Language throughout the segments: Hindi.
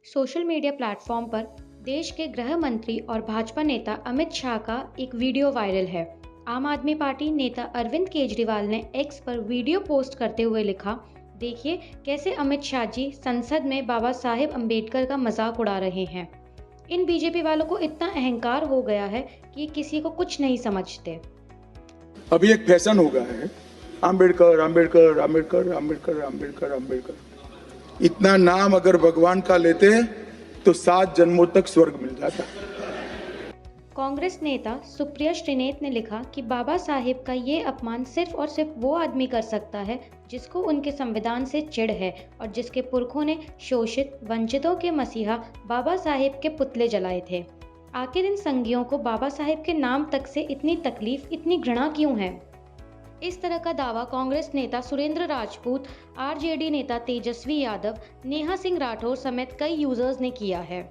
सोशल मीडिया प्लेटफॉर्म पर देश के गृह मंत्री और भाजपा नेता अमित शाह का एक वीडियो वायरल है। आम आदमी पार्टी नेता अरविंद केजरीवाल ने एक्स पर वीडियो पोस्ट करते हुए लिखा, देखिए कैसे अमित शाह जी संसद में बाबा साहेब अम्बेडकर का मजाक उड़ा रहे हैं। इन बीजेपी वालों को इतना अहंकार हो गया है कि किसी को कुछ नहीं समझते। अभी एक फैशन हो गया है, अम्बेडकर अम्बेडकर अम्बेडकर अम्बेडकर अम्बेडकर अम्बेडकर। इतना नाम अगर भगवान का लेते तो 7 जन्मों तक स्वर्ग मिल जाता। कांग्रेस नेता सुप्रिया श्रीनेत ने लिखा कि बाबा साहेब का ये अपमान सिर्फ और सिर्फ वो आदमी कर सकता है जिसको उनके संविधान से चिढ़ है और जिसके पुरखों ने शोषित वंचितों के मसीहा बाबा साहेब के पुतले जलाए थे। आखिर इन संघियों को बाबा साहेब के नाम तक से इतनी तकलीफ, इतनी घृणा क्यों है? इस तरह का दावा कांग्रेस नेता सुरेंद्र राजपूत, आरजेडी नेता तेजस्वी यादव, नेहा सिंह राठौर समेत कई यूजर्स ने किया है।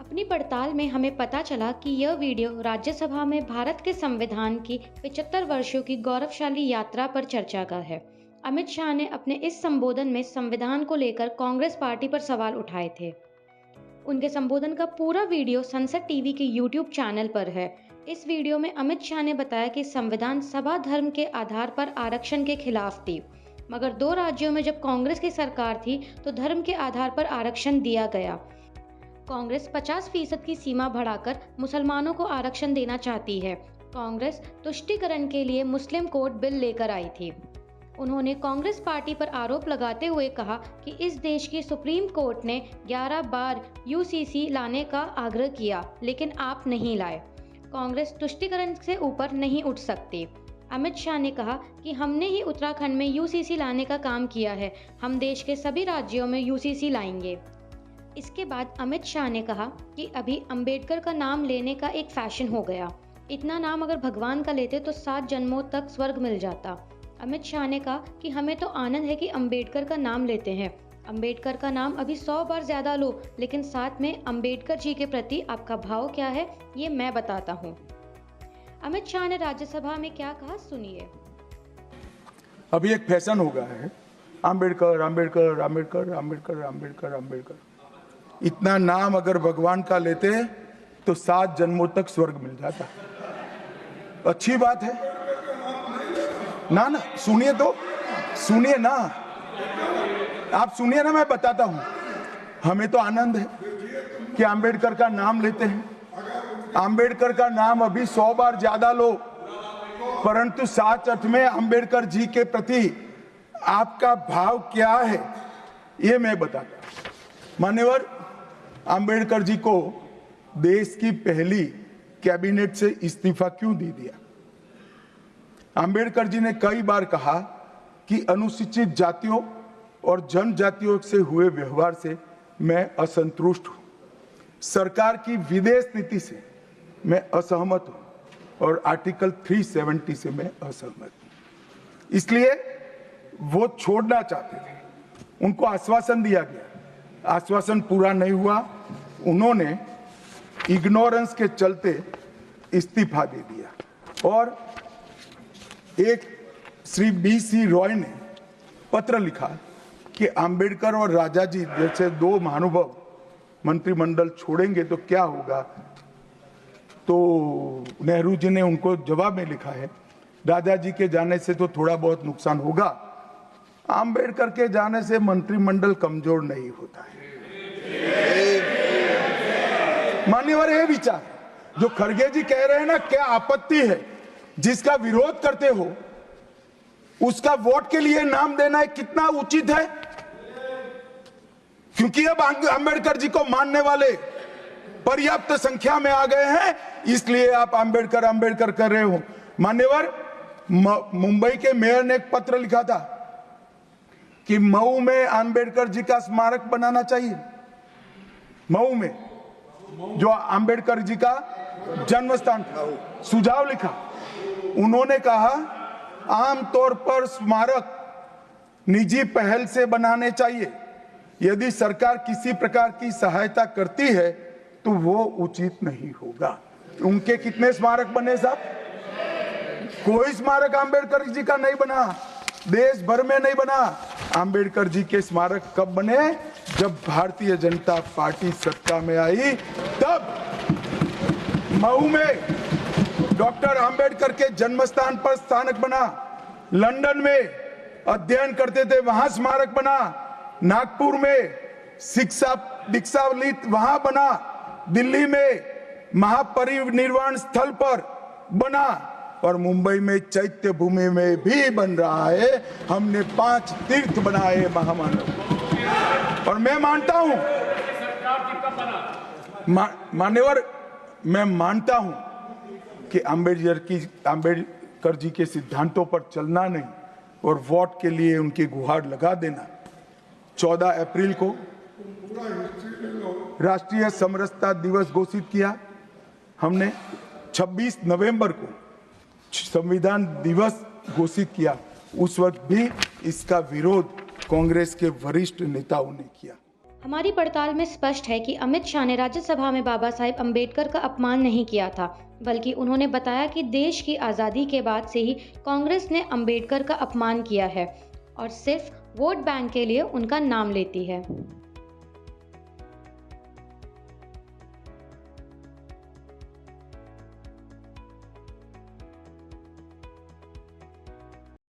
अपनी पड़ताल में हमें पता चला कि यह वीडियो राज्यसभा में भारत के संविधान की 75 वर्षों की गौरवशाली यात्रा पर चर्चा का है। अमित शाह ने अपने इस संबोधन में संविधान को लेकर कांग्रेस पार्टी पर सवाल उठाए थे। उनके संबोधन का पूरा वीडियो संसद टीवी के यूट्यूब चैनल पर है। इस वीडियो में अमित शाह ने बताया कि संविधान सभा धर्म के आधार पर आरक्षण के खिलाफ थी, मगर 2 राज्यों में जब कांग्रेस की सरकार थी तो धर्म के आधार पर आरक्षण दिया गया। कांग्रेस 50% की सीमा बढ़ाकर मुसलमानों को आरक्षण देना चाहती है। कांग्रेस तुष्टीकरण के लिए मुस्लिम कोड बिल लेकर आई थी। उन्होंने कांग्रेस पार्टी पर आरोप लगाते हुए कहा कि इस देश की सुप्रीम कोर्ट ने 11 बार यूसीसी लाने का आग्रह किया, लेकिन आप नहीं लाए। कांग्रेस तुष्टीकरण से ऊपर नहीं उठ सकती। अमित शाह ने कहा कि हमने ही उत्तराखंड में यूसीसी लाने का काम किया है, हम देश के सभी राज्यों में यूसीसी लाएंगे। इसके बाद अमित शाह ने कहा कि अभी अंबेडकर का नाम लेने का एक फैशन हो गया। इतना नाम अगर भगवान का लेते तो 7 जन्मों तक स्वर्ग मिल जाता। अमित शाह ने कहा कि हमें तो आनंद है कि अंबेडकर का नाम लेते हैं। अंबेडकर का नाम अभी 100 बार ज्यादा लो, लेकिन साथ में अंबेडकर जी के प्रति आपका भाव क्या है ये मैं बताता हूँ। अमित शाह ने राज्यसभा में क्या कहा, सुनिए। अभी एक फैशन हो गया है, अम्बेडकर अम्बेडकर अम्बेडकर अम्बेडकर अम्बेडकर अम्बेडकर। इतना नाम अगर भगवान का लेते तो 7 जन्मों तक स्वर्ग मिल जाता। अच्छी बात है ना? सुनिए तो, सुनिए ना, आप सुनिए ना, मैं बताता हूं। हमें तो आनंद है कि अंबेडकर का नाम लेते हैं। अंबेडकर का नाम अभी 100 बार ज्यादा लो, परंतु सच अर्थ में अंबेडकर जी के प्रति आपका भाव क्या है ये मैं बताता हूं। मान्यवर, अंबेडकर जी को देश की पहली कैबिनेट से इस्तीफा क्यों दे दिया? अंबेडकर जी ने कई बार कहा कि अनुसूचित जातियों और जनजातियों से हुए व्यवहार से मैं असंतुष्ट हूं, सरकार की विदेश नीति से मैं असहमत हूं और आर्टिकल 370 से मैं असहमत हूं। इसलिए वो छोड़ना चाहते थे। उनको आश्वासन दिया गया, आश्वासन पूरा नहीं हुआ। उन्होंने इग्नोरेंस के चलते इस्तीफा दे दिया। और एक श्री BC रॉय ने पत्र लिखा कि अंबेडकर और राजा जी जैसे 2 महानुभाव मंत्रिमंडल छोड़ेंगे तो क्या होगा। तो नेहरू जी ने उनको जवाब में लिखा है, राजा जी के जाने से तो थोड़ा बहुत नुकसान होगा, अंबेडकर के जाने से मंत्रिमंडल कमजोर नहीं होता है। मान्यवर, ये विचार जो खड़गे जी कह रहे हैं ना, क्या आपत्ति है? जिसका विरोध करते हो उसका वोट के लिए नाम देना कितना उचित है? क्योंकि अब अंबेडकर जी को मानने वाले पर्याप्त संख्या में आ गए हैं, इसलिए आप अंबेडकर अंबेडकर कर रहे हो। मान्यवर, मुंबई के मेयर ने एक पत्र लिखा था कि मऊ में अंबेडकर जी का स्मारक बनाना चाहिए। मऊ में जो अंबेडकर जी का जन्म स्थान था, सुझाव लिखा। उन्होंने कहा आमतौर पर स्मारक निजी पहल से बनाने चाहिए। यदि सरकार किसी प्रकार की सहायता करती है तो वो उचित नहीं होगा। उनके कितने स्मारक बने साहब? कोई स्मारक अंबेडकर जी का नहीं बना, देश भर में नहीं बना। अंबेडकर जी के स्मारक कब बने? जब भारतीय जनता पार्टी सत्ता में आई, तब मऊ में डॉक्टर अंबेडकर के जन्म स्थान पर स्मारक बना, लंदन में अध्ययन करते थे वहां स्मारक बना, नागपुर में शिक्षा दीक्षावलित वहां बना, दिल्ली में महापरिनिर्वाण स्थल पर बना और मुंबई में चैत्य भूमि में भी बन रहा है। हमने 5 तीर्थ बनाए महामानव। और मैं मानता हूं मान्यवर, मैं मानता हूं कि अंबेडकर जी के सिद्धांतों पर चलना नहीं और वोट के लिए उनकी गुहार लगा देना। 14 अप्रैल को राष्ट्रीय समरसता दिवस घोषित किया हमने, 26 नवंबर को संविधान दिवस घोषित किया। उस वक्त भी इसका विरोध कांग्रेस के वरिष्ठ नेताओं ने किया। हमारी पड़ताल में स्पष्ट है कि अमित शाह ने राज्यसभा में बाबा साहेब अम्बेडकर का अपमान नहीं किया था, बल्कि उन्होंने बताया कि देश की आज़ादी के बाद से ही कांग्रेस ने अम्बेडकर का अपमान किया है और सिर्फ वोट बैंक के लिए उनका नाम लेती है।